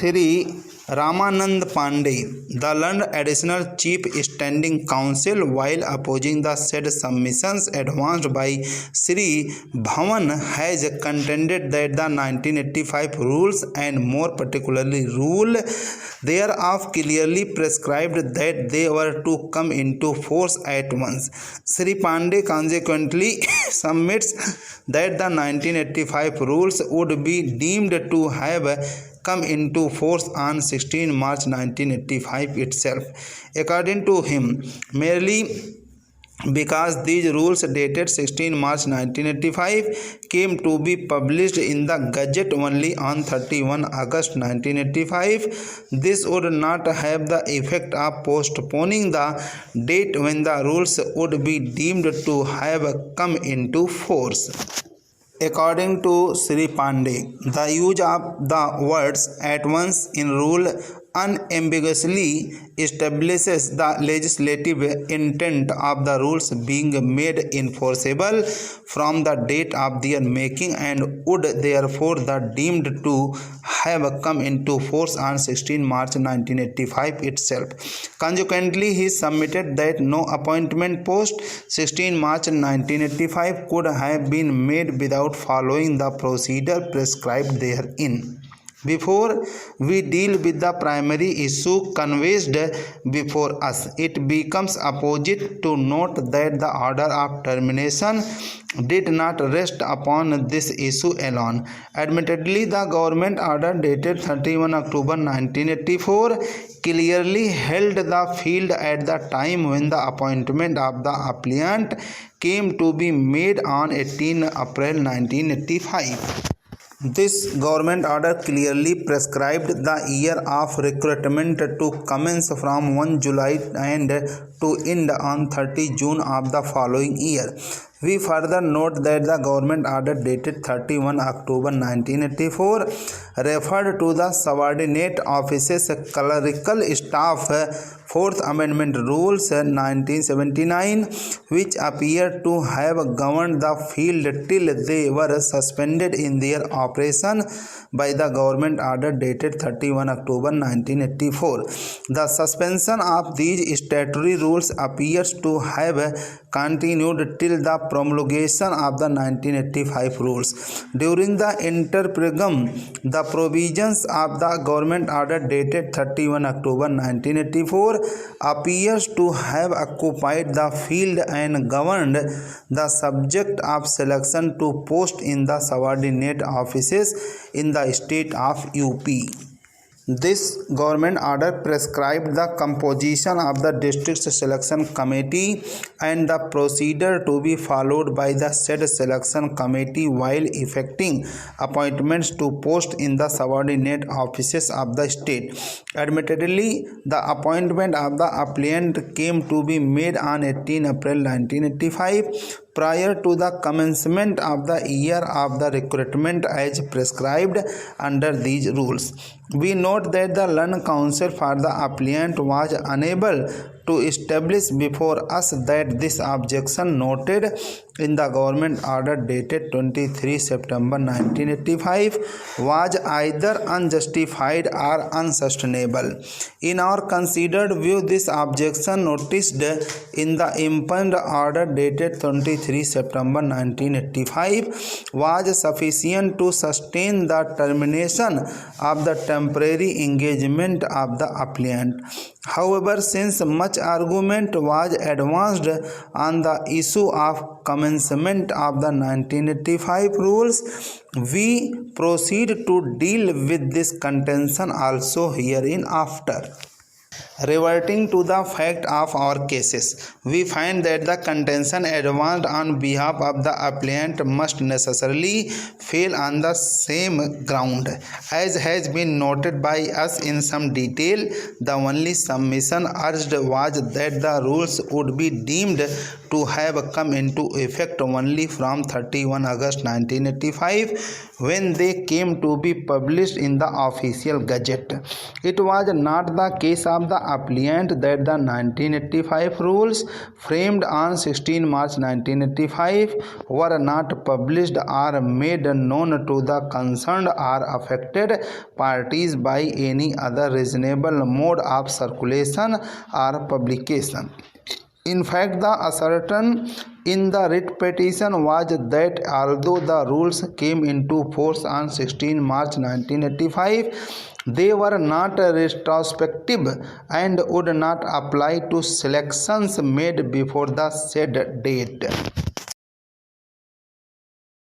Sri Ramanand Pandey, the learned additional chief standing counsel, while opposing the said submissions advanced by Sri Bhavan, has contended that the 1985 rules, and more particularly rule thereof, clearly prescribed that they were to come into force at once. Sri Pandey consequently submits that the 1985 rules would be deemed to have come into force on 16 March 1985 itself. According to him, merely because these rules dated 16 March 1985 came to be published in the Gazette only on 31 August 1985, this would not have the effect of postponing the date when the rules would be deemed to have come into force. According to Sri Pandey, the use of the words at once in rule unambiguously establishes the legislative intent of the rules being made enforceable from the date of their making, and would therefore be deemed to have come into force on 16 March 1985 itself. Consequently, he submitted that no appointment post 16 March 1985 could have been made without following the procedure prescribed therein. Before we deal with the primary issue conveyed before us, it becomes apposite to note that the order of termination did not rest upon this issue alone. Admittedly, the government order dated 31 October 1984 clearly held the field at the time when the appointment of the applicant came to be made on 18 April 1985. This government order clearly prescribed the year of recruitment to commence from 1 July and to end on 30 June of the following year. We further note that the government order dated 31 October 1984 referred to the subordinate offices clerical staff 4th Amendment Rules 1979, which appear to have governed the field till they were suspended in their operation by the government order dated 31 October 1984. The suspension of these statutory rules appears to have continued till the promulgation of the 1985 rules. During the interregnum, the provisions of the government order dated 31 October 1984 appears to have occupied the field and governed the subject of selection to post in the subordinate offices in the state of UP. This government order prescribed the composition of the district selection committee and the procedure to be followed by the said selection committee while effecting appointments to post in the subordinate offices of the state. Admittedly, the appointment of the applicant came to be made on 18 April 1985 prior to the commencement of the year of the recruitment as prescribed under these rules. We note that the learned counsel for the applicant was unable to establish before us that this objection noted in the government order dated 23 September 1985 was either unjustified or unsustainable. In our considered view, this objection noticed in the impugned order dated 23 September 1985 was sufficient to sustain the termination of the temporary engagement of the applicant. However, since much argument was advanced on the issue of commencement of the 1985 rules, we proceed to deal with this contention also hereinafter. Reverting to the fact of our cases, we find that the contention advanced on behalf of the applicant must necessarily fail on the same ground. As has been noted by us in some detail, the only submission urged was that the rules would be deemed to have come into effect only from 31 August 1985 when they came to be published in the official gazette. It was not the case of the appliant that the 1985 rules framed on 16 March 1985 were not published or made known to the concerned or affected parties by any other reasonable mode of circulation or publication. In fact, the assertion in the writ petition was that although the rules came into force on 16 March 1985, they were not retrospective and would not apply to selections made before the said date.